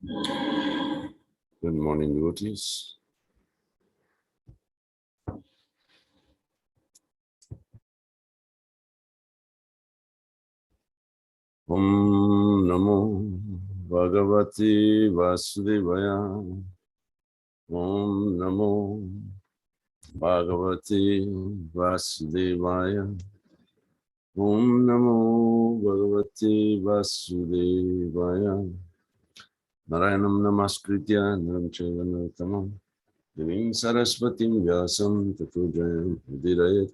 Good morning, devotees. Om Namo Bhagavati Vasudevaya. Om Namo Bhagavati Vasudevaya. Om Namo Bhagavati Vasudevaya. Narayanam Namaskritya Naram Chaiva Narottamam Devim Saraswatim Vyasam Tato Jayam Udirayat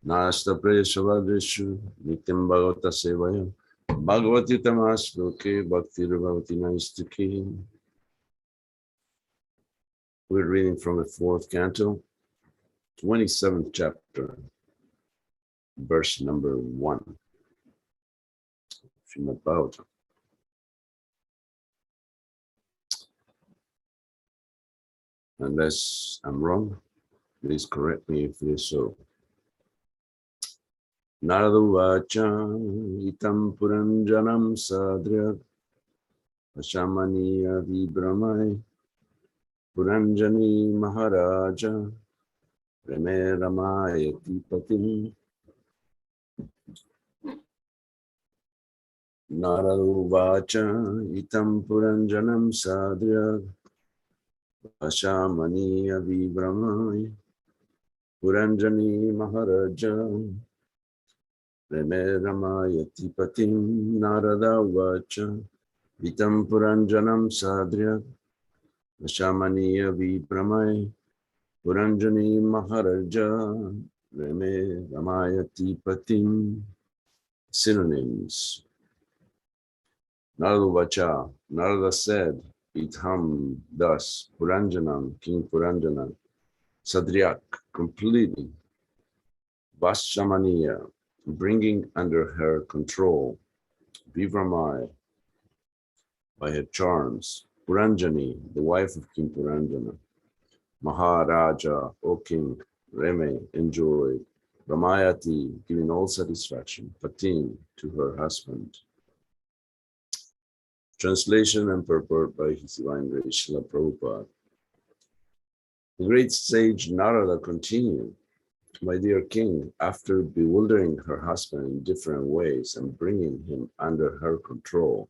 Nasta Prayashavadeshu Nityam Bhagavata Sevaya Bhagavati Tamasloke Bhakti Bhagavati Naistaki. We're reading from the 4th canto, 27th chapter, verse number 1. Srimad Bhagavatam. Unless I'm wrong, please correct me if it is so. Narada Vacha Itam Puranjanam Sadrya Vashamaniya Vibramai Puranjani Maharaja Rame Ramayati Patim. Narada Vacha Itam Puranjanam Sadrya Vashamaniya Vibramai Puranjani Maharaja Rame Ramayati Patim. Narada Vacha Itam Puranjanam Sadrya Vashamaniya Vibramai Puranjani Maharaja Rame Ramayati Patim. Synonyms. Narada Vacha, Narada said, Itham, thus, Puranjanam, King Puranjana, Sadryak, completely, Vashamaniya, bringing under her control, Vivramai, by her charms, Puranjani, the wife of King Puranjana, Maharaja, O King, Reme, enjoyed, Ramayati, giving all satisfaction, Patim, to her husband. Translation and purport by His Divine Grace Srila Prabhupada. The great sage Narada continued, my dear king, after bewildering her husband in different ways and bringing him under her control,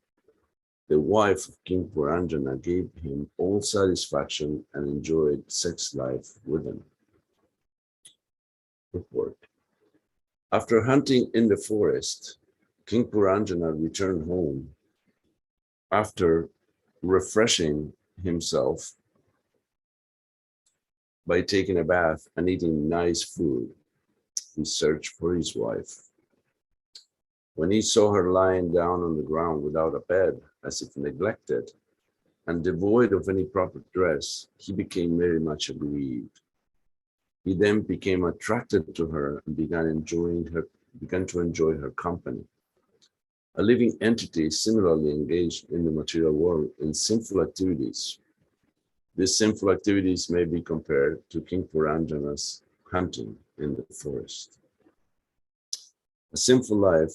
the wife of King Puranjana gave him all satisfaction and enjoyed sex life with him. Purport. After hunting in the forest, King Puranjana returned home. After refreshing himself by taking a bath and eating nice food, he searched for his wife. When he saw her lying down on the ground without a bed, as if neglected, and devoid of any proper dress, he became very much aggrieved. He then became attracted to her and began to enjoy her company. A living entity similarly engaged in the material world in sinful activities. These sinful activities may be compared to King Puranjana's hunting in the forest. A sinful life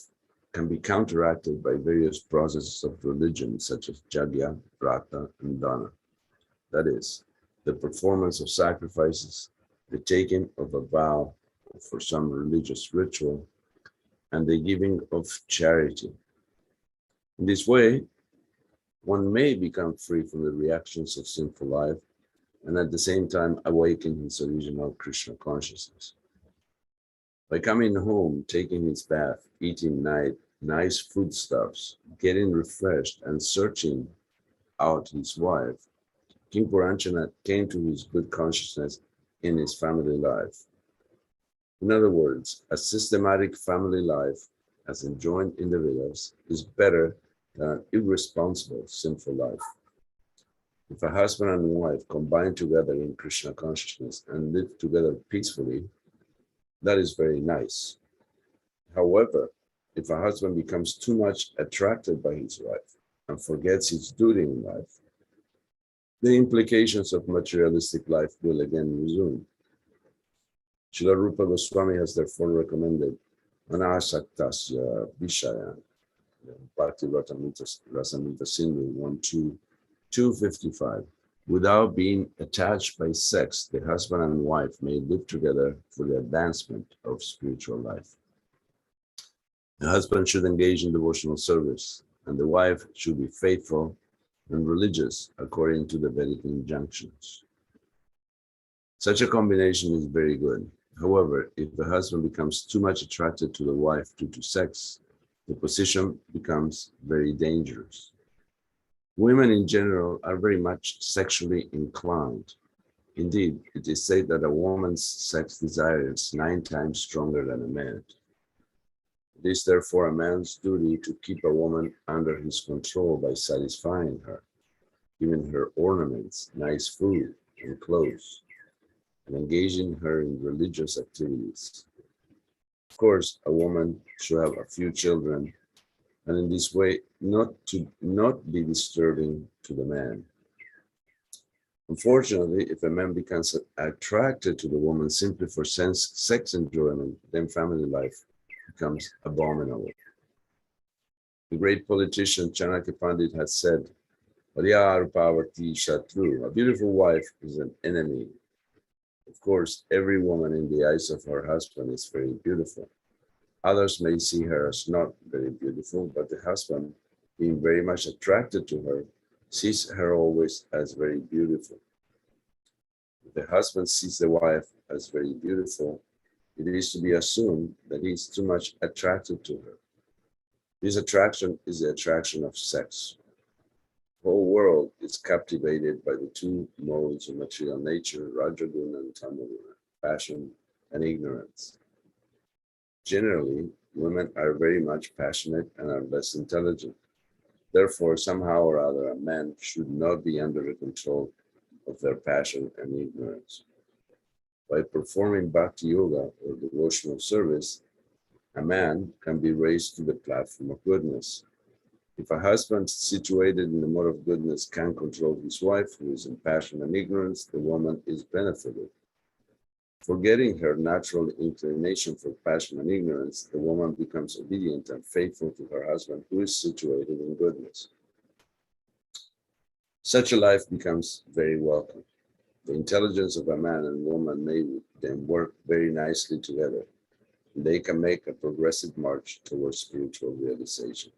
can be counteracted by various processes of religion such as Jagya, Vrata, and Dana. That is, the performance of sacrifices, the taking of a vow for some religious ritual, and the giving of charity. In this way, one may become free from the reactions of sinful life and at the same time awaken his original Krishna consciousness. By coming home, taking his bath, eating nice foodstuffs, getting refreshed, and searching out his wife, King Puranjana came to his good consciousness in his family life. In other words, a systematic family life, as enjoined in the Vedas, is better than an irresponsible, sinful life. If a husband and wife combine together in Krishna consciousness and live together peacefully, that is very nice. However, if a husband becomes too much attracted by his wife and forgets his duty in life, the implications of materialistic life will again resume. Srila Rupa Goswami has therefore recommended Anasaktasya Vishaya, Bhakti Rasamrita Sindhu 1-2, 255. Without being attached by sex, the husband and wife may live together for the advancement of spiritual life. The husband should engage in devotional service, and the wife should be faithful and religious according to the Vedic injunctions. Such a combination is very good. However, if the husband becomes too much attracted to the wife due to sex, the position becomes very dangerous. Women in general are very much sexually inclined. Indeed, it is said that a woman's sex desire is 9 times stronger than a man's. It is therefore a man's duty to keep a woman under his control by satisfying her, giving her ornaments, nice food, and clothes, and engaging her in religious activities. Of course, a woman should have a few children, and in this way not be disturbing to the man. Unfortunately, if a man becomes attracted to the woman simply for sex enjoyment, then family life becomes abominable. The great politician Chanakya Pandit had said, "Pariyar Pavati Shatru," a beautiful wife is an enemy. Of course, every woman in the eyes of her husband is very beautiful. Others may see her as not very beautiful, but the husband, being very much attracted to her, sees her always as very beautiful. If the husband sees the wife as very beautiful, it is to be assumed that he is too much attracted to her. This attraction is the attraction of sex. The whole world is captivated by the 2 modes of material nature, Rajaguna and Tamaguna, passion and ignorance. Generally, women are very much passionate and are less intelligent. Therefore, somehow or other, a man should not be under the control of their passion and ignorance. By performing bhakti yoga or devotional service, a man can be raised to the platform of goodness. If a husband situated in the mode of goodness can control his wife, who is in passion and ignorance, the woman is benefited. Forgetting her natural inclination for passion and ignorance, the woman becomes obedient and faithful to her husband, who is situated in goodness. Such a life becomes very welcome. The intelligence of a man and woman may then work very nicely together. They can make a progressive march towards spiritual realization.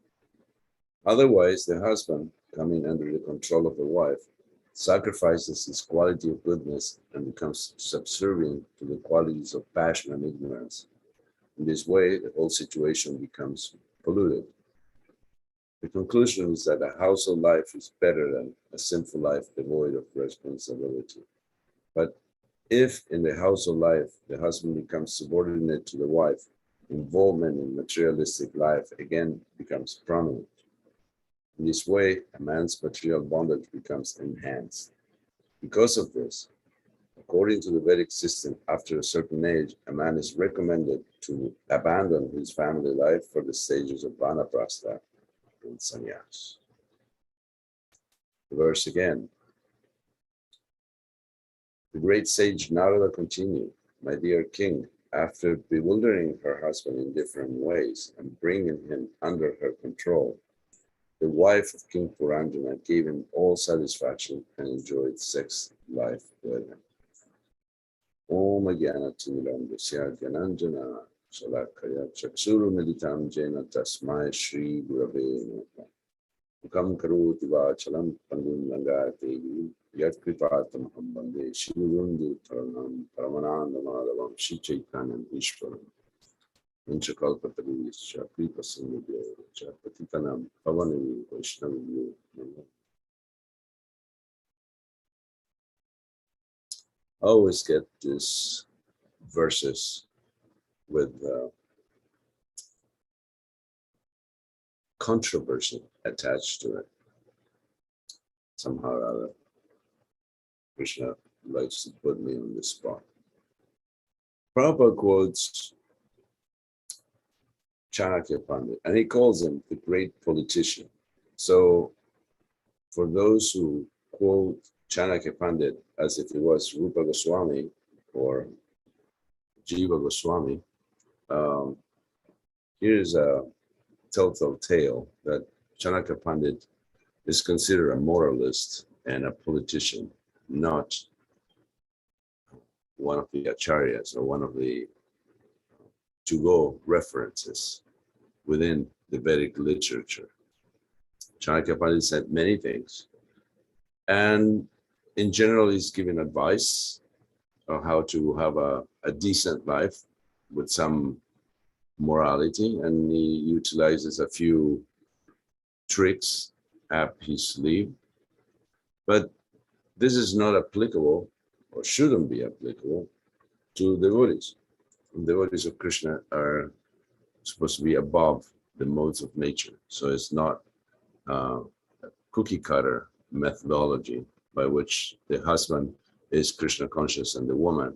Otherwise, the husband, coming under the control of the wife, sacrifices his quality of goodness and becomes subservient to the qualities of passion and ignorance. In this way, the whole situation becomes polluted. The conclusion is that a household life is better than a sinful life devoid of responsibility. But if in the household life the husband becomes subordinate to the wife, involvement in materialistic life again becomes prominent. In this way, a man's material bondage becomes enhanced. Because of this, according to the Vedic system, after a certain age, a man is recommended to abandon his family life for the stages of vanaprastha and sannyas. The verse again. The great sage Narada continued, "My dear king, after bewildering her husband in different ways and bringing him under her control, the wife of King Puranjana gave him all satisfaction and enjoyed sex life with him." Om Jnana Timilandasya Gyananjana Shalakaya Chakshuru Meditam Jena Tasmai Shri Gurave Namaha. Mukam Karoti Vachalam Pandum Langate Yat Kripatam Hambande Shivundu Taranam Paramananda Madhavam Shri Chaitanam Ishwaram. Vanchakalpataruscha Kripa Sindhubhyo Patitanam Pavani Vaishnavibhyo Namo. I always get these verses with controversy attached to it. Somehow or other, Krishna likes to put me on the spot. Prabhupada quotes Chanakya Pandit, and he calls him the great politician. So, for those who quote Chanakya Pandit as if it was Rupa Goswami or Jiva Goswami, here's a telltale tale that Chanakya Pandit is considered a moralist and a politician, not one of the acharyas or one of the to-go references within the Vedic literature. Chanakya said many things, and in general, he's giving advice on how to have a decent life with some morality, and he utilizes a few tricks up his sleeve. But this is not applicable, or shouldn't be applicable, to devotees. Devotees of Krishna are supposed to be above the modes of nature. So it's not a cookie cutter methodology by which the husband is Krishna conscious and the woman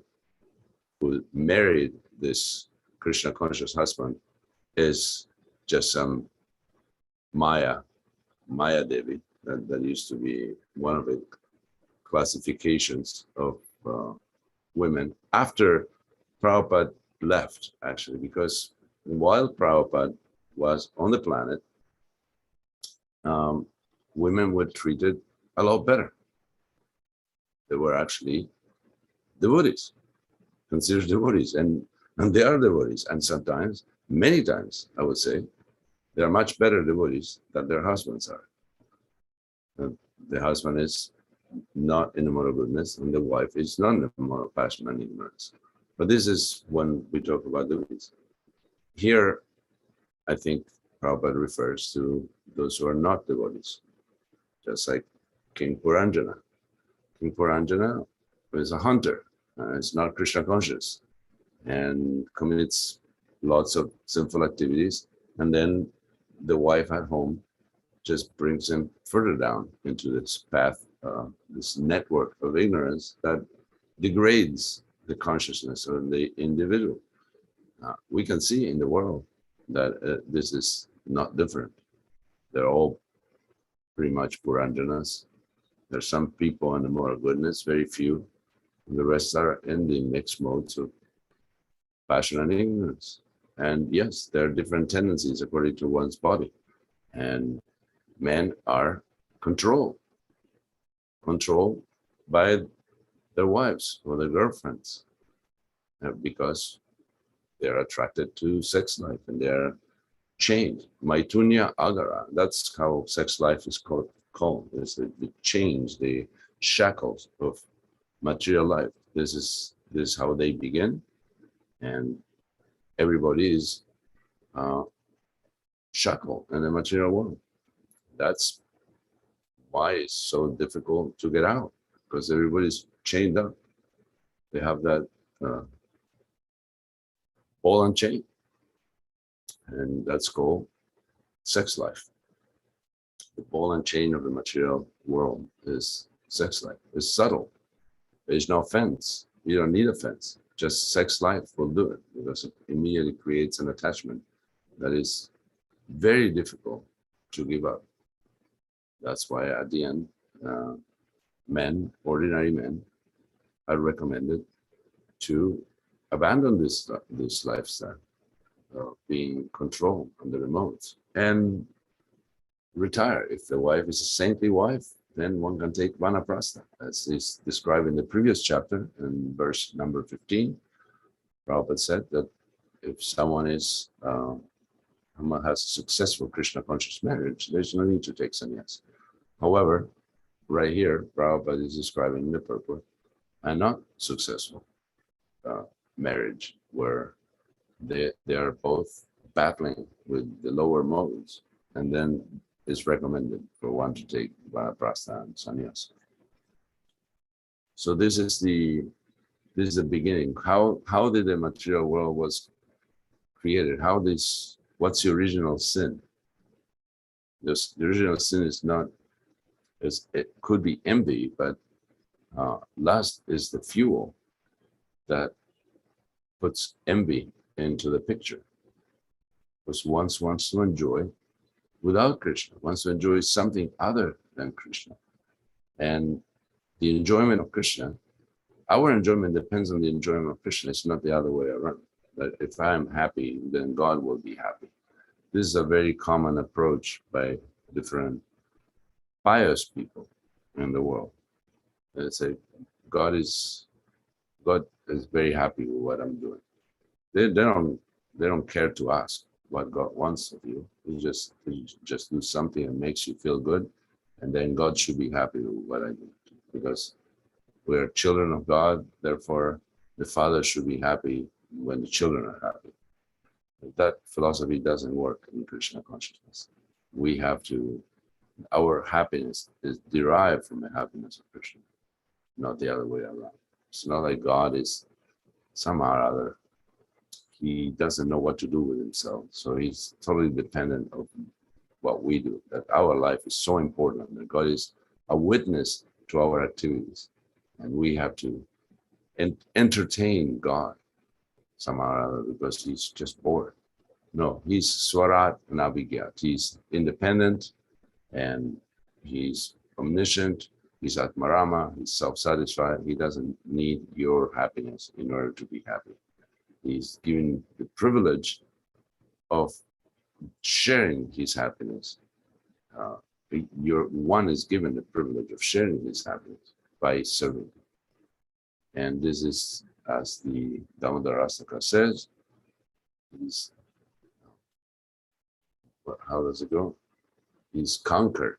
who married this Krishna conscious husband is just some Maya Devi. That used to be one of the classifications of women after Prabhupada left, actually, because while Prabhupada was on the planet, women were treated a lot better. They were actually devotees, considered devotees, and they are devotees. And sometimes, many times, I would say, they are much better devotees than their husbands are. And the husband is not in the moral goodness, and the wife is not in the moral passion and ignorance. But this is when we talk about devotees. Here, I think Prabhupada refers to those who are not devotees, just like King Puranjana. King Puranjana is a hunter, is not Krishna conscious, and commits lots of sinful activities, and then the wife at home just brings him further down into this path, this network of ignorance that degrades the consciousness of the individual. We can see in the world that this is not different. They're all pretty much Puranjanas. There's some people in the moral goodness, very few, and the rest are in the mixed modes of passion and ignorance. And yes, there are different tendencies according to one's body. And men are controlled by their wives or their girlfriends because they're attracted to sex life and they're chained. Maitunya agara, that's how sex life is called is the chains, the shackles of material life. This is how they begin, and everybody is shackled in the material world. That's why it's so difficult to get out, because everybody's chained up. They have that ball and chain, and that's called sex life. The ball and chain of the material world is sex life. It's subtle. There's no fence. You don't need a fence. Just sex life will do it, because it immediately creates an attachment that is very difficult to give up. That's why at the end, ordinary men, are recommended to abandon this lifestyle of being controlled on the remote and retire. If the wife is a saintly wife, then one can take vanaprastha, as is described in the previous chapter in verse number 15. Prabhupada said that if someone has a successful Krishna conscious marriage, there's no need to take sannyas. However, right here, Prabhupada is describing the purport a not successful marriage where they are both battling with the lower modes, and then it's recommended for one to take vanaprastha and sannyas. So this is the beginning. How did the material world was created? What's the original sin? The original sin it could be envy, but lust is the fuel that puts envy into the picture. Because one wants to enjoy without Krishna, wants to enjoy something other than Krishna. And the enjoyment of Krishna, our enjoyment depends on the enjoyment of Krishna. It's not the other way around. That if I am happy, then God will be happy. This is a very common approach by different pious people in the world. They say, God is very happy with what I'm doing. They don't care to ask what God wants of you. You just do something that makes you feel good, and then God should be happy with what I do. Because we're children of God, therefore the Father should be happy when the children are happy. That philosophy doesn't work in Krishna consciousness. We have to, our happiness is derived from the happiness of Krishna, not the other way around. It's not like God is somehow or other, he doesn't know what to do with himself. So he's totally dependent of what we do, that our life is so important, that God is a witness to our activities. And we have to entertain God somehow or other because he's just bored. No, he's Swarat and Abhigyat. He's independent and he's omniscient. He's Atmarama. He's self-satisfied. He doesn't need your happiness in order to be happy. He's given the privilege of sharing his happiness. One is given the privilege of sharing his happiness by serving. And this is, as the Damodarastaka says, how does it go? He's conquered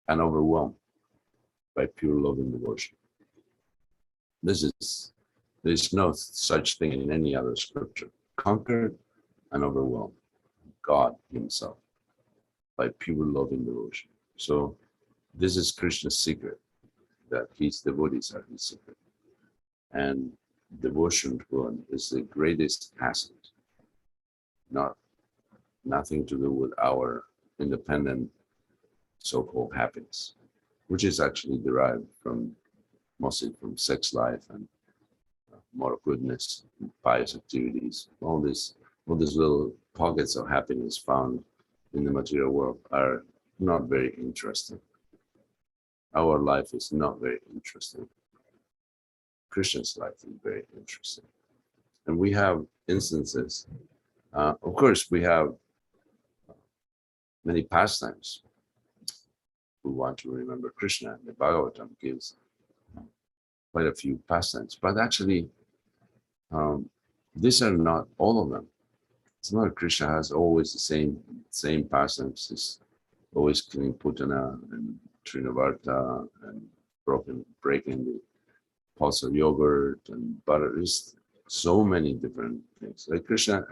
and overwhelmed by pure love and devotion. There's no such thing in any other scripture. Conquered and overwhelmed. God himself by pure love and devotion. So this is Krishna's secret, that his devotees are his secret. And devotion to him is the greatest asset, nothing to do with our independent so-called happiness, which is actually derived mostly from sex life and moral goodness, pious activities. All these little pockets of happiness found in the material world are not very interesting. Our life is not very interesting. Krishna's life is very interesting. And we have instances, of course, we have many pastimes. We want to remember Krishna. The Bhagavatam gives quite a few pastimes, but actually, these are not all of them. It's not Krishna has always the same pastimes. He's always killing Putana and Trinavarta and breaking the pots of yogurt and butter. There's so many different things. Like Krishna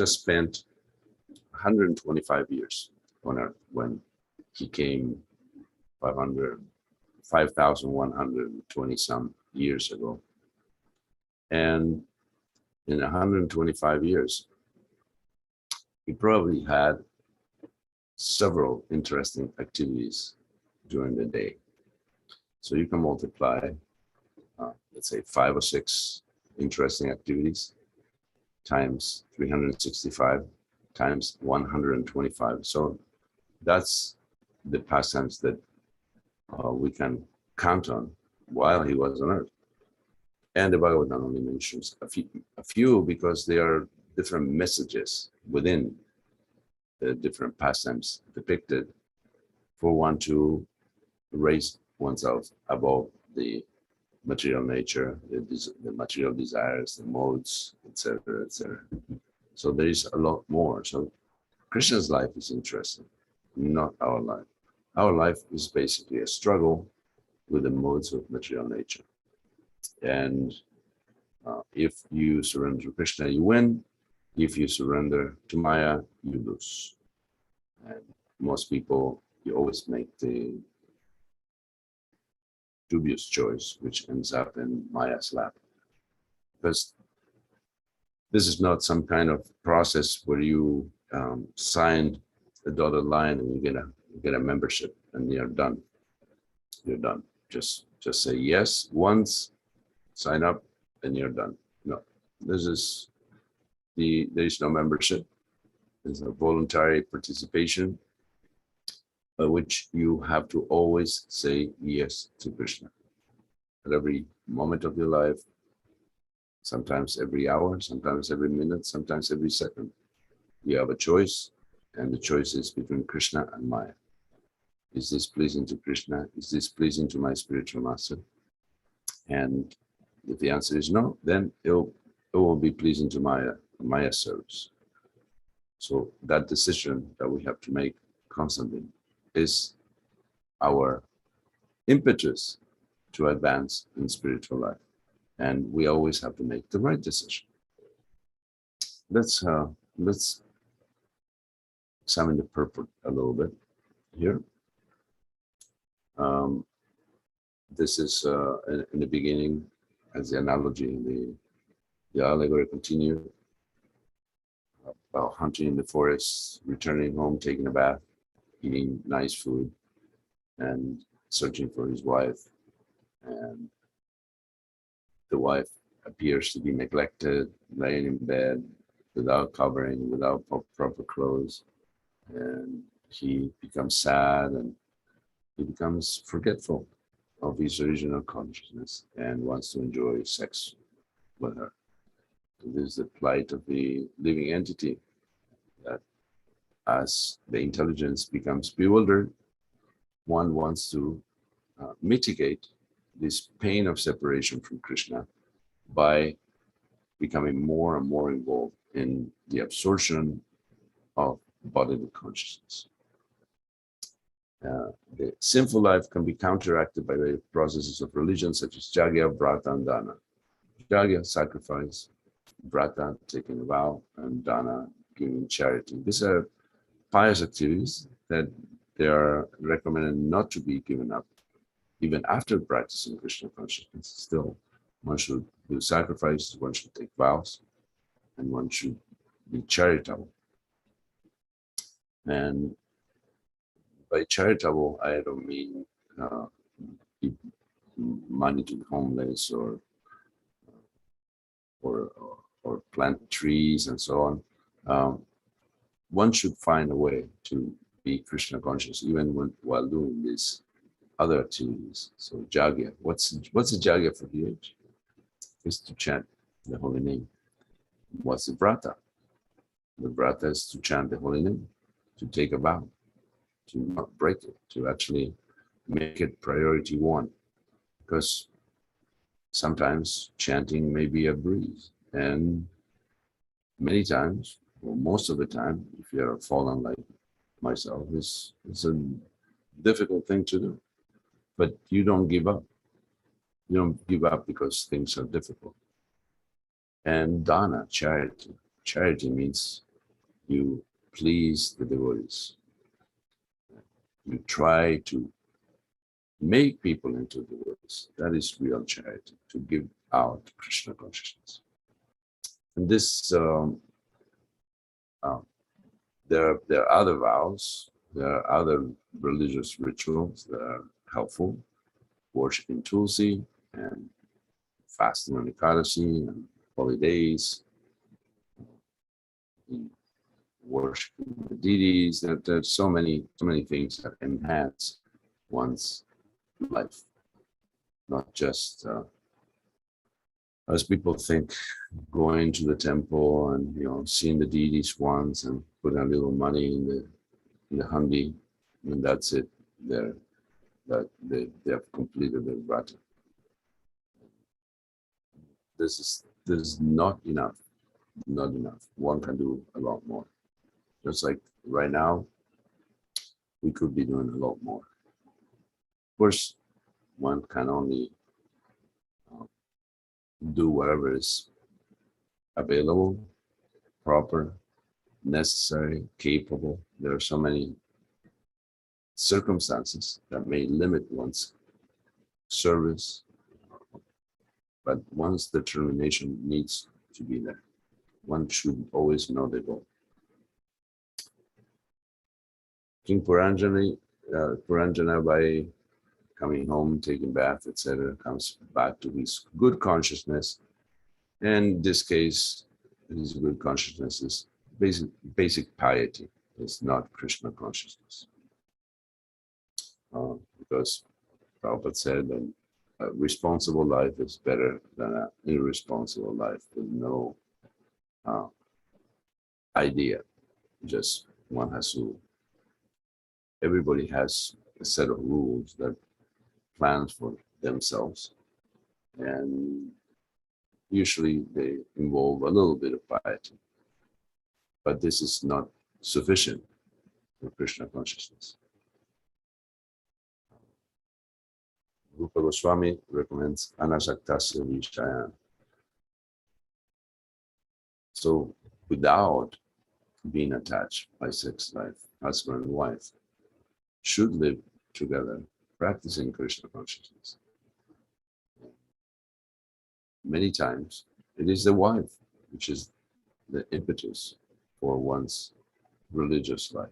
spent 125 years on earth when he came 5,120 some years ago. And in 125 years, he probably had several interesting activities during the day. So you can multiply, let's say 5 or 6 interesting activities times 365 times 125. So that's the pastimes that we can count on while he was on earth. And the Bhagavatam only mentions a few because they are different messages within the different pastimes depicted for one to raise oneself above the material nature, the material desires, the modes, etc., etc. So there is a lot more. So Krishna's life is interesting, not our life. Our life is basically a struggle with the modes of material nature. And if you surrender to Krishna, you win. If you surrender to Maya, you lose. And most people, you always make the dubious choice, which ends up in Maya's lap. Because this is not some kind of process where you sign the dotted line and you get a membership and you're done. You're done. Just say yes once, sign up, and you're done. No, there is no membership. There's a voluntary participation by which you have to always say yes to Krishna at every moment of your life, sometimes every hour, sometimes every minute, sometimes every second. You have a choice, and the choice is between Krishna and Maya. Is this pleasing to Krishna? Is this pleasing to my spiritual master? And if the answer is no, then it will be pleasing to Maya service. So that decision that we have to make constantly is our impetus to advance in spiritual life. And we always have to make the right decision. Let's examine the purport a little bit here. This is in the beginning, as the analogy, the allegory continues about hunting in the forest, returning home, taking a bath, eating nice food, and searching for his wife. And the wife appears to be neglected, laying in bed without covering, without proper clothes. And he becomes sad and he becomes forgetful of his original consciousness and wants to enjoy sex with her. This is the plight of the living entity, that as the intelligence becomes bewildered, one wants to mitigate this pain of separation from Krishna by becoming more and more involved in the absorption of bodily consciousness. The sinful life can be counteracted by the processes of religion such as Jagya, Vrata, and Dana. Jagya, sacrifice; Vrata, taking a vow; and Dana, giving charity. These are pious activities that they are recommended not to be given up, even after practicing Krishna consciousness. Still, one should do sacrifices, one should take vows, and one should be charitable. And by charitable, I don't mean give money to the homeless or plant trees and so on. One should find a way to be Krishna conscious even while doing these other activities. So Jagya, what's the Jagya for the age? Is to chant the holy name. What's the Vrata? The Vrata is to chant the holy name, to take a vow, to not break it, to actually make it priority one. Because sometimes chanting may be a breeze, and many times, or most of the time, if you are fallen like myself, it's a difficult thing to do. But you don't give up. You don't give up because things are difficult. And Dana, charity. Charity means you please the devotees. You try to make people into devotees. That is real charity, to give out Krishna consciousness. And this, there are other vows, there are other religious rituals that are helpful. Worshipping Tulsi and fasting on Ekadashi and holidays, worshiping the deities. There's so many things that enhance one's life, not just as people think, going to the temple and seeing the deities once and putting a little money in the handi, and that's it. They have completed their vrata. This is not enough. Not enough. One can do a lot more. Just like right now, we could be doing a lot more. Of course, one can only do whatever is available, proper, necessary, capable. There are so many circumstances that may limit one's service, but one's determination needs to be there. One should always know the goal. King Puranjana, by coming home, taking bath, etc., comes back to his good consciousness. And in this case, his good consciousness is basic piety. It's not Krishna consciousness. Because Prabhupada said that a responsible life is better than an irresponsible life with no idea. Just one has to, everybody has a set of rules that plans for themselves. And usually they involve a little bit of piety. But this is not sufficient for Krishna consciousness. Rupa Goswami recommends anasaktasya vishayan. So without being attached by sex life, husband and wife should live together, practicing Krishna consciousness. Many times it is the wife which is the impetus for one's religious life,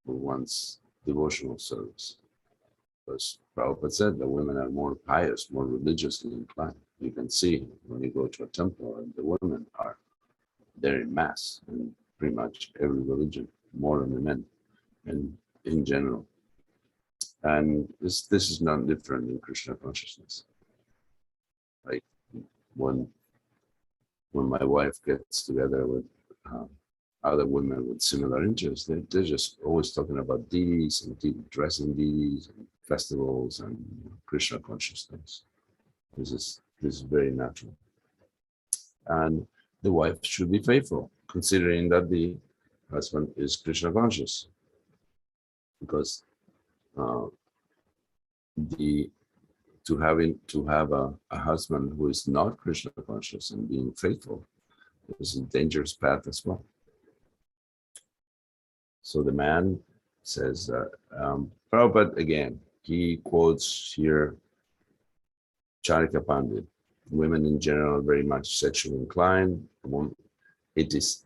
for one's devotional service. Because Prabhupada said that women are more pious, more religiously inclined. You can see when you go to a temple and the women are there in mass in pretty much every religion, more than the men, and in general. And this is not different in Krishna consciousness. Like when my wife gets together with other women with similar interests, they're just always talking about deities and dressing deities and festivals and Krishna consciousness. This is very natural. And the wife should be faithful, considering that the husband is Krishna conscious. Because to have a husband who is not Krishna conscious and being faithful is a dangerous path as well. So the man says, Prabhupada again, he quotes here Charika Pandit. Women in general are very much sexually inclined. It is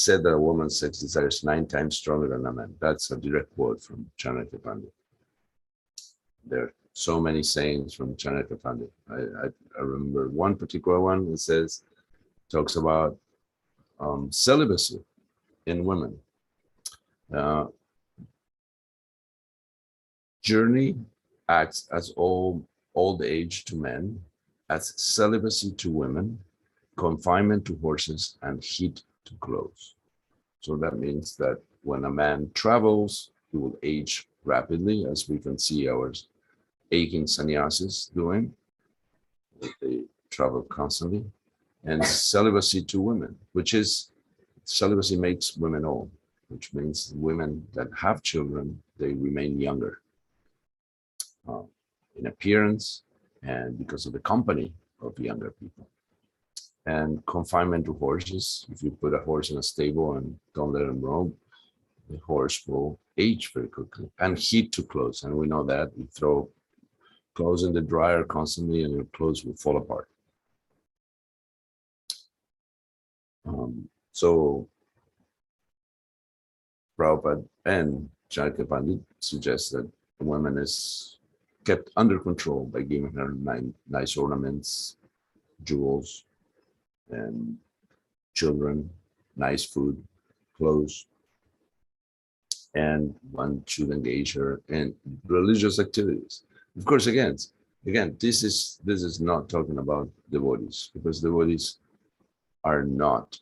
said that a woman's sex desire is 9 times stronger than a man. That's a direct quote from Charika Pandit. There are so many sayings from Charika Pandit. I remember one particular one that talks about celibacy in women. Journey acts as old age to men, as celibacy to women, confinement to horses, and heat to clothes. So that means that when a man travels, he will age rapidly, as we can see our aging sannyasis doing. They travel constantly. And celibacy to women, celibacy makes women old, which means women that have children, they remain younger in appearance and because of the company of younger people. And confinement to horses, if you put a horse in a stable and don't let him roam, the horse will age very quickly. And heat to clothes, and we know that. You throw clothes in the dryer constantly and your clothes will fall apart. So Prabhupada and Charika Pandit suggest that a woman is kept under control by giving her nice ornaments, jewels, and children, nice food, clothes, and one should engage her in religious activities. Of course, again, this is not talking about devotees, because devotees are not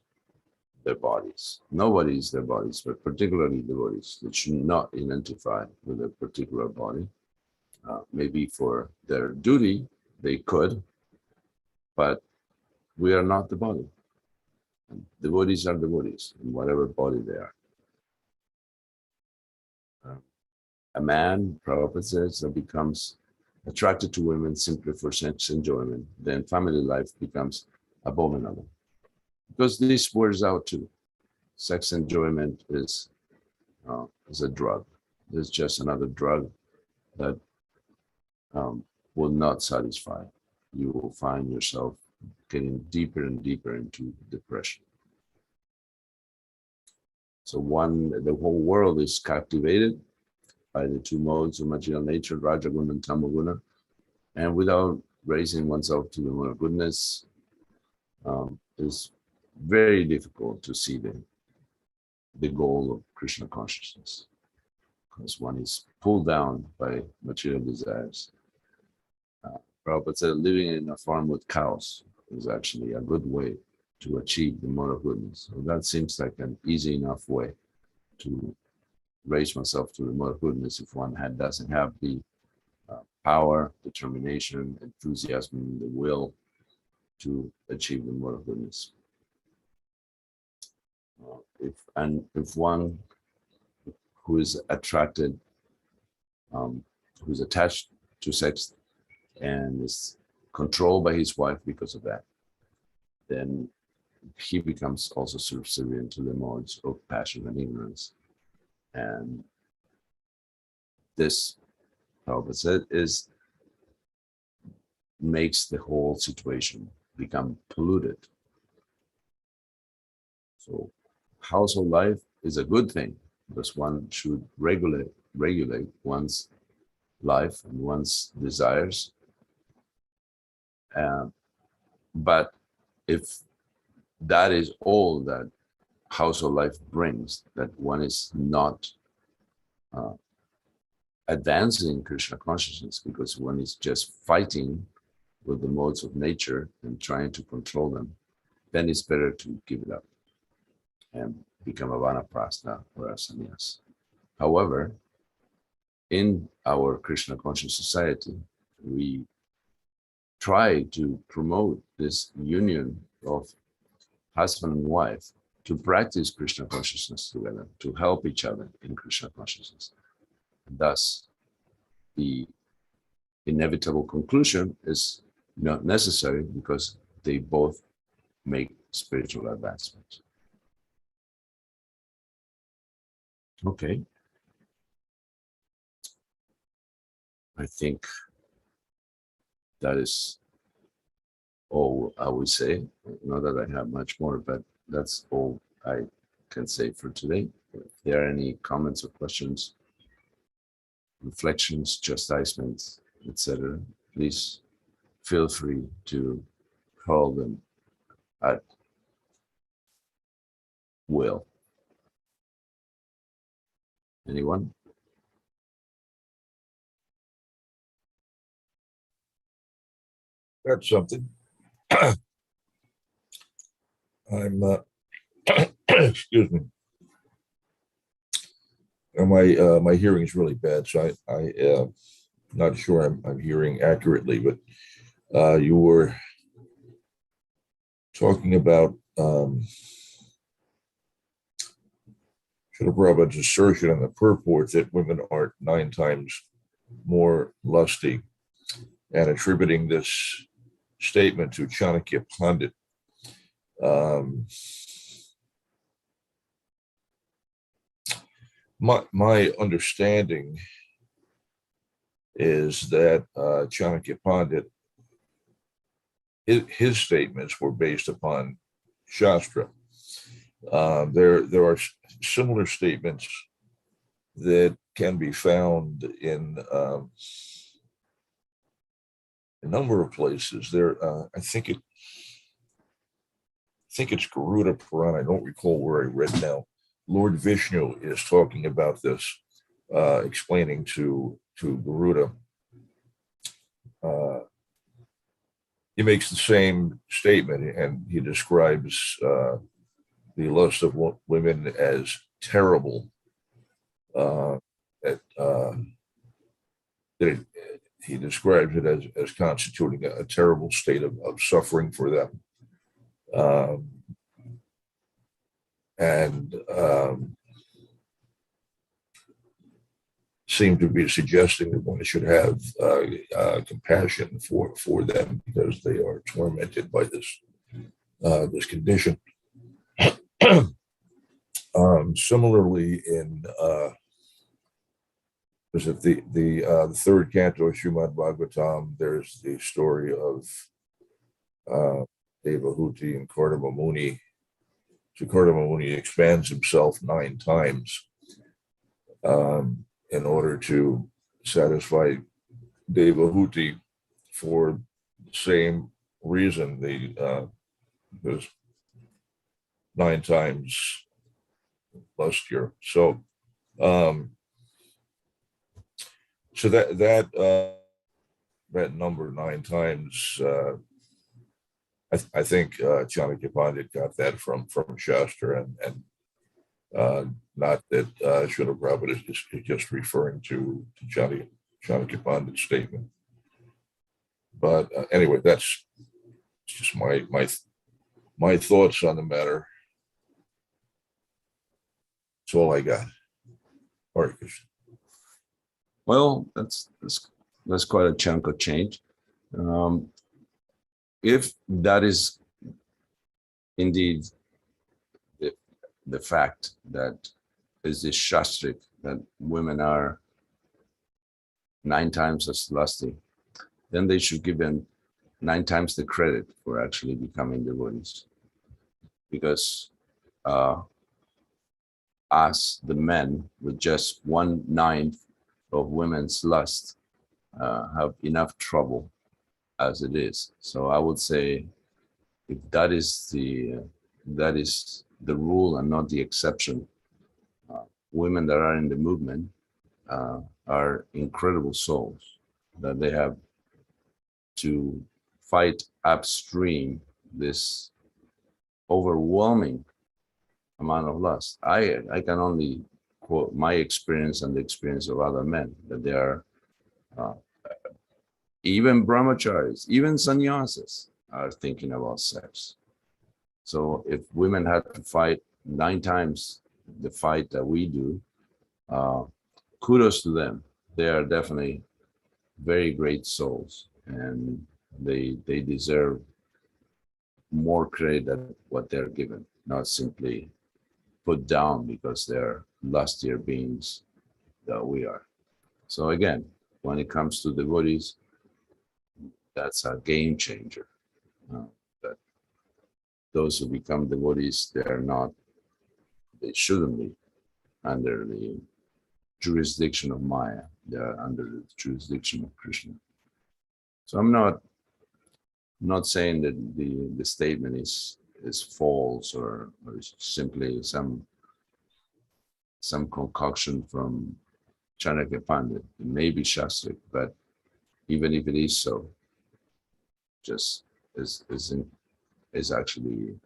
their bodies. Nobody is their bodies, but particularly devotees that should not identify with a particular body. Maybe for their duty, they could, but we are not the body. And devotees are devotees in whatever body they are. A man, Prabhupada says, that becomes attracted to women simply for sex enjoyment, then family life becomes abominable. Because this wears out too. Sex enjoyment is a drug. It's just another drug that will not satisfy. You will find yourself getting deeper and deeper into depression. So the whole world is captivated by the 2 modes of material nature, Rajaguna and Tamaguna, and without raising oneself to the mode of goodness, is very difficult to see the goal of Krishna consciousness, because one is pulled down by material desires. Prabhupada said living in a farm with cows is actually a good way to achieve the mode of goodness. So that seems like an easy enough way to raise oneself to the more goodness if one doesn't have the power, determination, enthusiasm, the will to achieve the more goodness. If one who is attracted, who's attached to sex and is controlled by his wife because of that, then he becomes also subservient to the modes of passion and ignorance. And this, Prabhupada said, makes the whole situation become polluted. So household life is a good thing because one should regulate one's life and one's desires. But if that is all that household life brings, that one is not advancing Krishna consciousness because one is just fighting with the modes of nature and trying to control them, then it's better to give it up and become a vanaprastha or a sannyas. However, in our Krishna conscious society, we try to promote this union of husband and wife to practice Krishna consciousness together, to help each other in Krishna consciousness. And thus, the inevitable conclusion is not necessary because they both make spiritual advancement. Okay. I think that is all I would say. Not that I have much more, but that's all I can say for today. If there are any comments or questions, reflections, chastisements, etc., please feel free to call them at will. Anyone? That's something. I'm excuse me. My hearing is really bad, so I not sure I'm hearing accurately, but you were talking about Srila Prabhupada's assertion in the purport that women are 9 times more lusty, and attributing this statement to Chanakya Pandit. My understanding is that Chanakya Pandit, his statements were based upon Shastra. There are similar statements that can be found in a number of places. I think it's Garuda Purana. I don't recall where I read now. Lord Vishnu is talking about this, explaining to Garuda. He makes the same statement, and he describes the lust of women as terrible. He describes it as constituting a terrible state of suffering for them. And seem to be suggesting that one should have compassion for them because they are tormented by this condition. Similarly, in the third canto of Srimad Bhagavatam, there's the story of Devahuti and Kardama Muni. So Kardama Muni expands himself 9 times in order to satisfy Devahuti for the same reason. There's 9 times lustier. So that number 9 times, I think Chanakya Pandit got that from Shastra, and not that Srila Prabhupada is just referring to Chanakya Pandit's statement. But anyway, that's just my thoughts on the matter. That's all I got. Hare Krishna. Well, that's quite a chunk of change. If that is indeed the fact that is this shastric, that women are 9 times as lusty, then they should give them 9 times the credit for actually becoming devotees. Because us, the men, with just 1/9 of women's lust, have enough trouble as it is. So I would say, if that is the rule and not the exception, women that are in the movement are incredible souls, that they have to fight upstream this overwhelming amount of lust. I can only quote my experience and the experience of other men, that they are even brahmacharis, even sannyasas are thinking about sex. So if women had to fight 9 times the fight that we do, kudos to them. They are definitely very great souls, and they deserve more credit than what they're given, not simply put down because they're lustier beings that we are. So again, when it comes to devotees, that's a game changer. That those who become devotees, they shouldn't be under the jurisdiction of Maya. They are under the jurisdiction of Krishna. So I'm not saying that the statement is false or is simply some concoction from Chanakya Pandit. It may be Shastric, but even if it is so, just is actually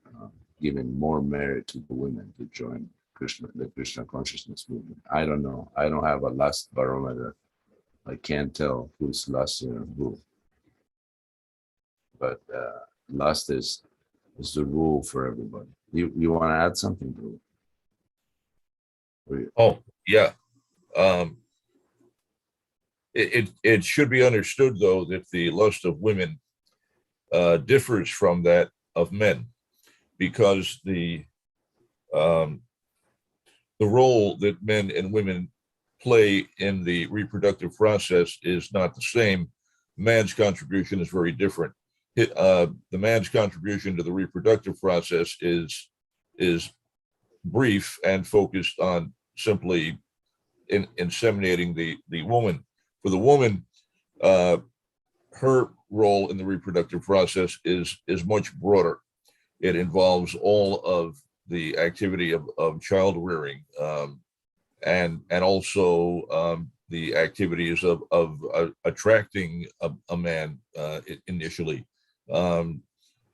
giving more merit to the women to join the Krishna consciousness movement. I don't know. I don't have a lust barometer. I can't tell who's lustier and who. But lust is the rule for everybody. You want to add something to it? Oh, yeah. It should be understood, though, that the lust of women differs from that of men, because the role that men and women play in the reproductive process is not the same. Man's contribution is very different. The man's contribution to the reproductive process is brief and focused on simply inseminating the woman. For the woman, her role in the reproductive process is much broader. It involves all of the activity of child rearing, and also the activities of attracting a man initially. So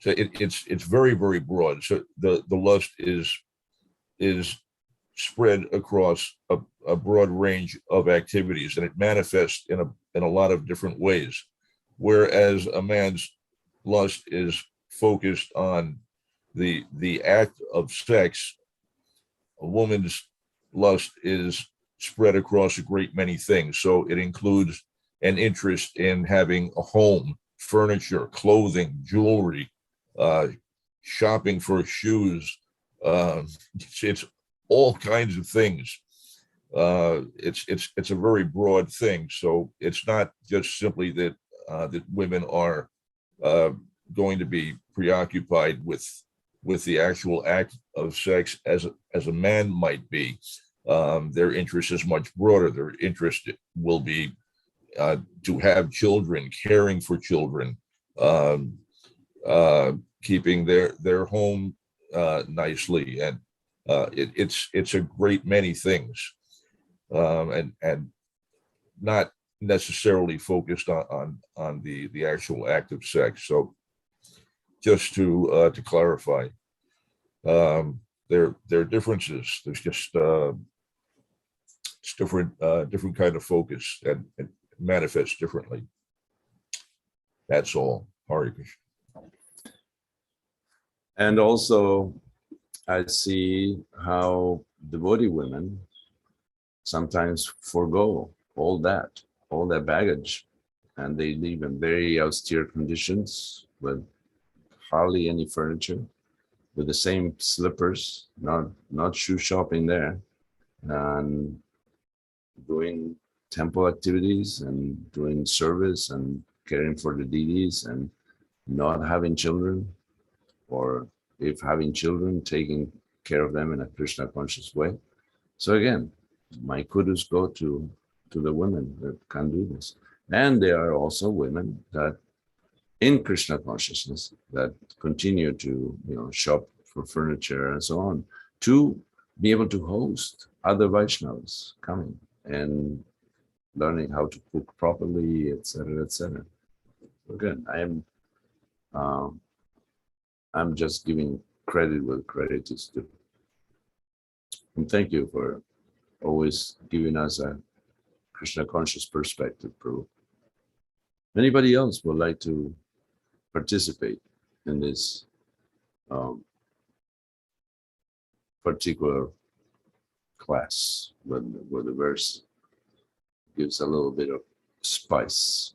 it's very, very broad. So the lust is spread across a broad range of activities, and it manifests in a lot of different ways. Whereas a man's lust is focused on the act of sex, a woman's lust is spread across a great many things. So it includes an interest in having a home, furniture, clothing, jewelry, shopping for shoes. It's all kinds of things. It's a very broad thing. So it's not just simply that women are going to be preoccupied with the actual act of sex as a man might be. Their interest is much broader. Their interest will be to have children, caring for children, keeping their home nicely, and it's a great many things, and not necessarily focused on the actual act of sex. So just to clarify, the there are differences. There's just it's different kind of focus, and it manifests differently. That's all. Hare Krishna. And also, I see how devotee women sometimes forego all that baggage, and they live in very austere conditions with hardly any furniture, with the same slippers, not shoe shopping there, and doing temple activities and doing service and caring for the deities and not having children, or if having children, taking care of them in a Krishna conscious way. So again, my kudos go to the women that can do this. And there are also women that in Krishna consciousness that continue to shop for furniture and so on, to be able to host other Vaishnavas coming and learning how to cook properly, etc., etc. Again, I'm just giving credit where credit is due. And thank you for always giving us a Krishna conscious perspective, Prabhu. Anybody else would like to participate in this particular class where the verse gives a little bit of spice?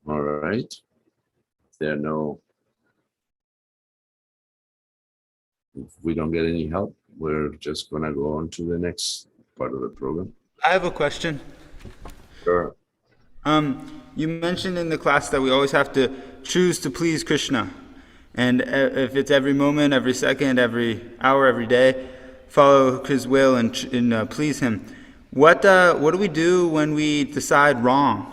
All right. If we don't get any help, we're just going to go on to the next part of the program. I have a question. Sure. You mentioned in the class that we always have to choose to please Krishna. And if it's every moment, every second, every hour, every day, follow his will and please him. What do we do when we decide wrong?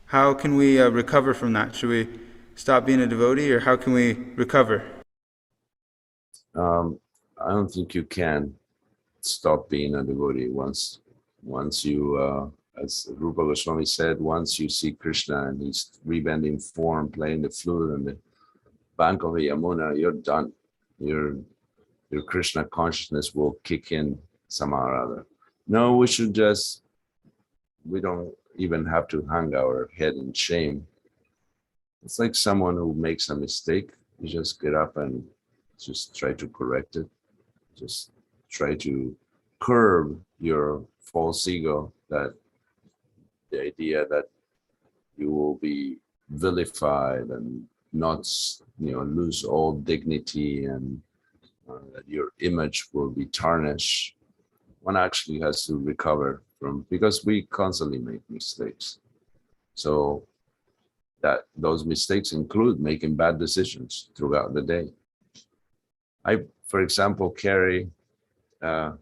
How can we recover from that? Should we stop being a devotee, or how can we recover? I don't think you can stop being a devotee once you, as Rupa Goswami said, once you see Krishna and he's rebending form, playing the flute on the bank of the Yamuna, you're done. Your Krishna consciousness will kick in somehow or other. No, we don't even have to hang our head in shame. It's like someone who makes a mistake. You just get up and just try to correct it. Just try to curb your false ego, that the idea that you will be vilified and not, lose all dignity, and that your image will be tarnished. One actually has to recover from, because we constantly make mistakes. So that those mistakes include making bad decisions throughout the day. I, for example, carry a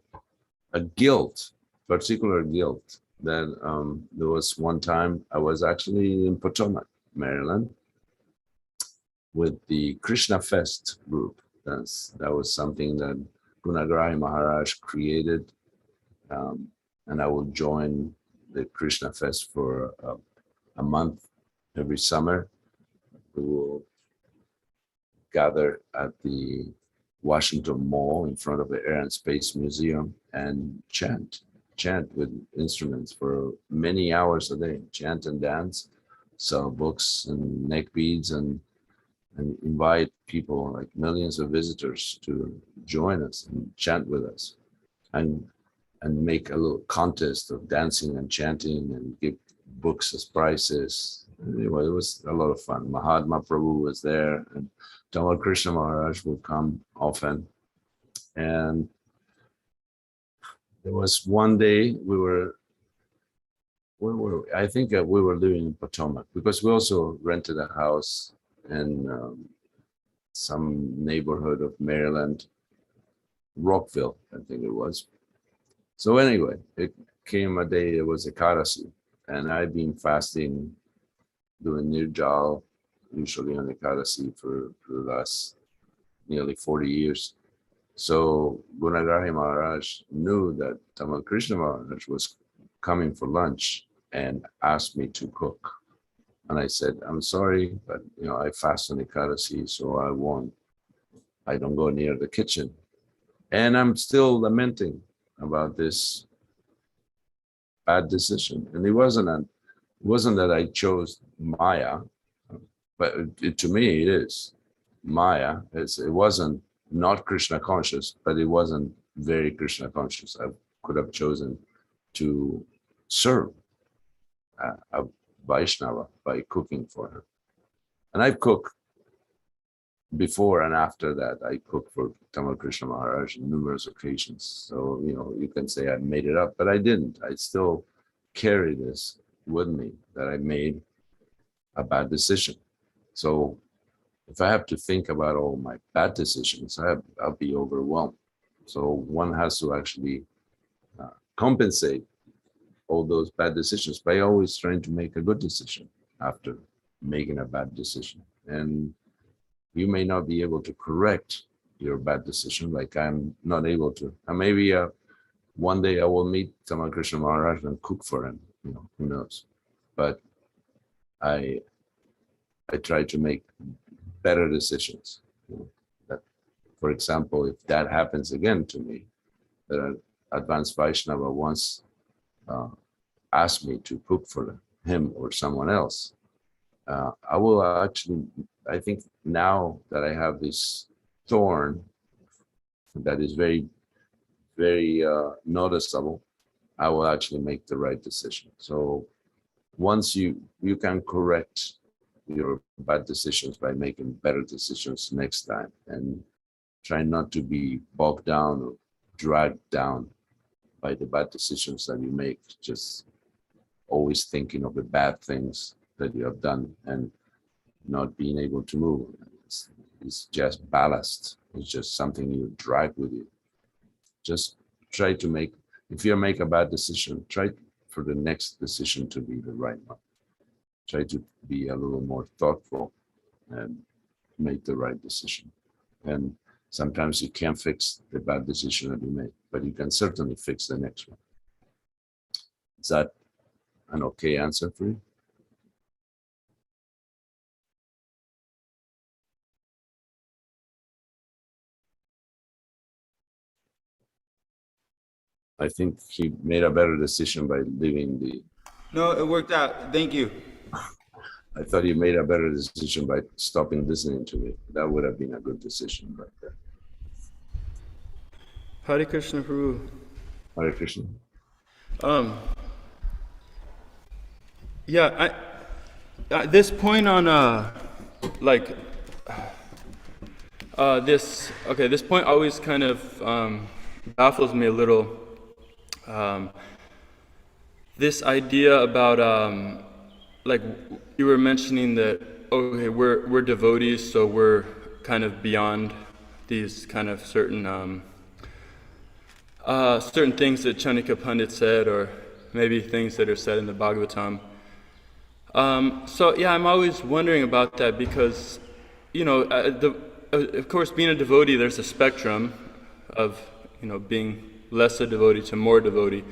particular guilt, that there was one time I was actually in Potomac, Maryland, with the Krishna Fest group. That was something that Gunagrahi Maharaj created, and I will join the Krishna Fest for a month every summer. We will gather at the Washington Mall in front of the Air and Space Museum and chant with instruments for many hours a day, chant and dance, sell books and neck beads, and invite people, like millions of visitors, to join us and chant with us, and make a little contest of dancing and chanting and give books as prizes. Anyway, it was a lot of fun. Mahatma Prabhu was there, and Tamal Krishna Maharaj would come often. And there was one day I think we were living in Potomac, because we also rented a house in some neighborhood of Maryland, Rockville, I think it was. So anyway, it came a day, it was Ekadasi, and I'd been fasting, doing Nirjal, usually on Ekadasi for the last nearly 40 years. So Gunagrahi Maharaj knew that Tamal Krishna Maharaj was coming for lunch and asked me to cook. And I said, I'm sorry, but I fast on Ekadasi, so I don't go near the kitchen. And I'm still lamenting about this bad decision. And it wasn't that I chose Maya, but to me it is. Maya, it wasn't not Krishna conscious, but it wasn't very Krishna conscious. I could have chosen to serve a Vaishnava by cooking for her. And I've cooked before and after that. I cooked for Tamal Krishna Maharaj on numerous occasions. So, you can say I made it up, but I didn't. I still carry this with me that I made a bad decision. So if I have to think about all my bad decisions, I'll be overwhelmed. So one has to actually compensate all those bad decisions by always trying to make a good decision after making a bad decision. And you may not be able to correct your bad decision, like I'm not able to. And maybe one day I will meet Tamal Krishna Maharaj and cook for him, who knows. But I try to make better decisions. That, for example, if that happens again to me, that an advanced Vaishnava once asked me to cook for him or someone else, I will actually, I think now that I have this thorn that is very, very noticeable, I will actually make the right decision. So once you can correct your bad decisions by making better decisions next time, and try not to be bogged down or dragged down by the bad decisions that you make, just always thinking of the bad things that you have done and not being able to move. It's just ballast. It's just something you drag with you. Just try to make, if you make a bad decision, try for the next decision to be the right one. Try to be a little more thoughtful and make the right decision. And sometimes you can't fix the bad decision that you made, but you can certainly fix the next one. Is that an okay answer for you? I think he made a better decision by leaving the. No, it worked out. Thank you. I thought he made a better decision by stopping listening to me. That would have been a good decision, but. Hare Krishna Prabhu. Hare Krishna. Yeah, this point on this point always kind of baffles me a little. This idea about like you were mentioning that we're devotees, so we're kind of beyond these kind of certain things that Chanakya Pandit said, or maybe things that are said in the Bhagavatam. So yeah, I'm always wondering about that because, of course, being a devotee, there's a spectrum of, being less a devotee to more devotee.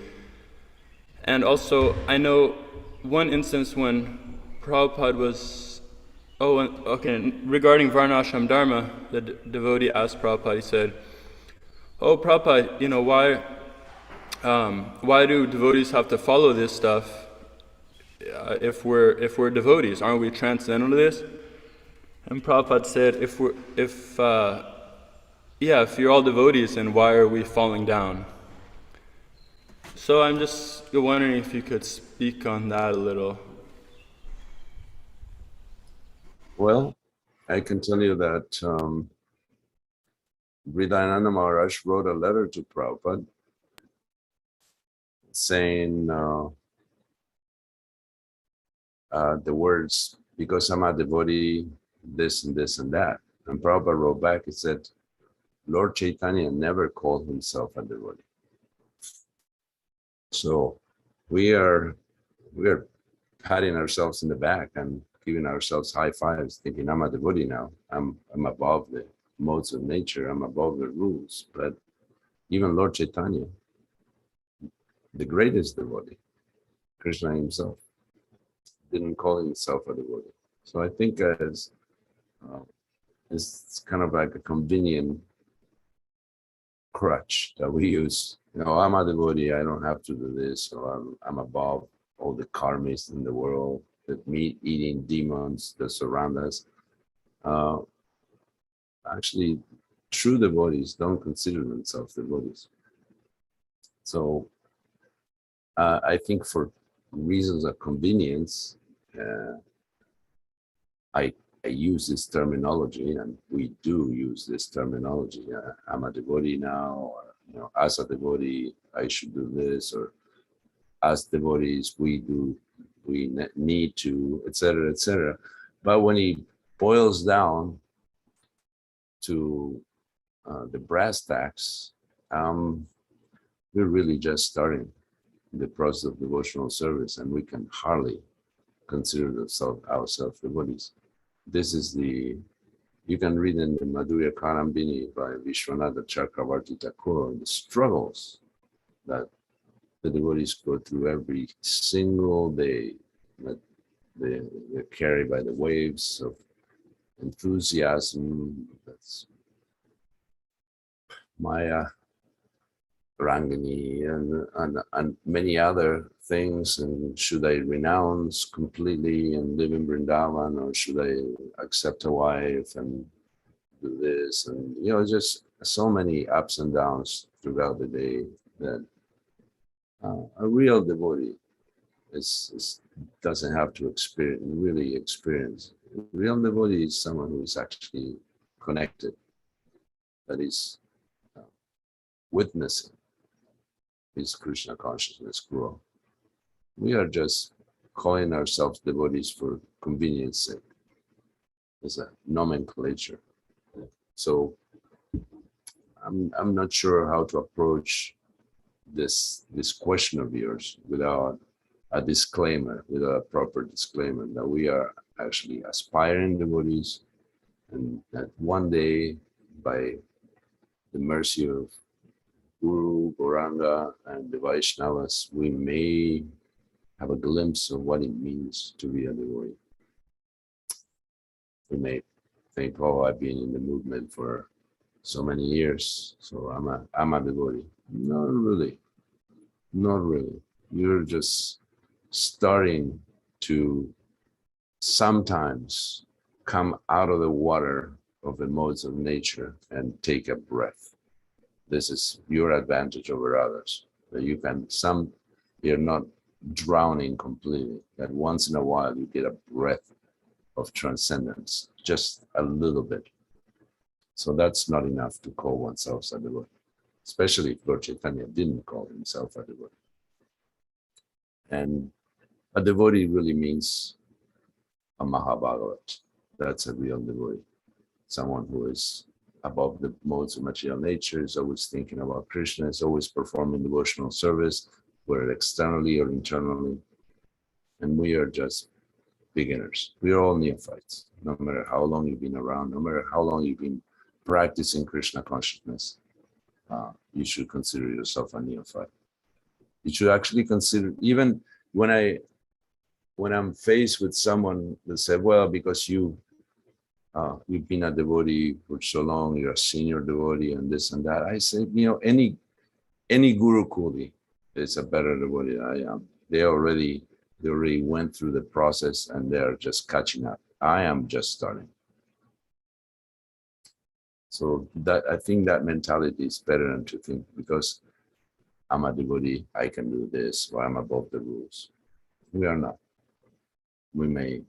And also, I know one instance when Prabhupada was, regarding Varnashram Dharma, the devotee asked Prabhupada, he said, "Oh, Prabhupada, why do devotees have to follow this stuff? If we're devotees, aren't we transcendental to this?" And Prabhupada said, if you're all devotees, then why are we falling down? So I'm just wondering if you could speak on that a little. Well, I can tell you that Hridayananda Maharaj wrote a letter to Prabhupada saying the words, "Because I'm a devotee, this and this and that." And Prabhupada wrote back, he said, Lord Chaitanya never called himself a devotee. So we are patting ourselves in the back and giving ourselves high fives, thinking I'm a devotee now. I'm above the modes of nature. I'm above the rules. But even Lord Chaitanya, the greatest devotee, Krishna himself, didn't call himself a devotee. So I think it's kind of like a convenient crutch that we use. I'm a devotee, I don't have to do this, or I'm above all the karmis in the world, the meat-eating demons that surround us. Actually, true devotees don't consider themselves devotees. So I think for reasons of convenience, I use this terminology, and we do use this terminology. I'm a devotee now, or as a devotee, I should do this, or as devotees, we need to, etc., etc. But when he boils down to the brass tacks, we're really just starting the process of devotional service, and we can hardly consider ourselves devotees. This is you can read in the Madhurya Karambini by Vishwanatha Chakravarti Thakur, the struggles that the devotees go through every single day, that they're carried by the waves of enthusiasm. That's Maya, Rangini, and many other things. And should I renounce completely and live in Vrindavan, or should I accept a wife and do this? And just so many ups and downs throughout the day that a real devotee doesn't have to really experience. A real devotee is someone who is actually connected, that is witnessing his Krishna consciousness grow. We are just calling ourselves devotees for convenience sake. It's a nomenclature. So I'm not sure how to approach this question of yours without a disclaimer, without a proper disclaimer, that we are actually aspiring devotees, and that one day, by the mercy of Guru, Gauranga, and the Vaishnavas, we may have a glimpse of what it means to be a devotee. We may think, oh, I've been in the movement for so many years, so I'm a devotee. Not really. Not really. You're just starting to sometimes come out of the water of the modes of nature and take a breath. This is your advantage over others. That you're not drowning completely. That once in a while you get a breath of transcendence, just a little bit. So that's not enough to call oneself a devotee, especially if Lord Chaitanya didn't call himself a devotee. And a devotee really means a Mahabhagavat. That's a real devotee. Someone who is above the modes of material nature, is always thinking about Krishna, is always performing devotional service, whether externally or internally. And we are just beginners. We are all neophytes, no matter how long you've been around, no matter how long you've been practicing Krishna consciousness. You should consider yourself a neophyte. You should actually consider, even when I'm faced with someone that said, well, because you've been a devotee for so long, you're a senior devotee and this and that. I say, any Guru Kuli is a better devotee than I am. They already went through the process and they're just catching up. I am just starting. So I think that mentality is better than to think, because I'm a devotee, I can do this, or I'm above the rules. We are not. We may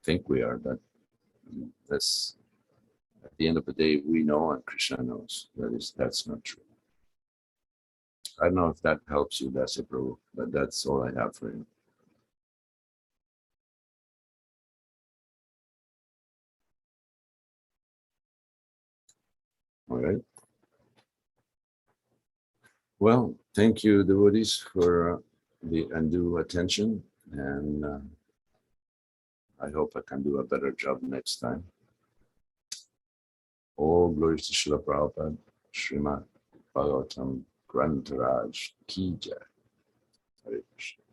think we are, but that's, at the end of the day, we know and Krishna knows that's not true. I don't know if that helps you, Dasa Prabhu, but that's all I have for you. All right. Well, thank you, devotees, for the undue attention, and I hope I can do a better job next time. All glories to Srila Prabhupada, Srimad Bhagavatam, Grantaraj, Ki Jai. Hare Krishna.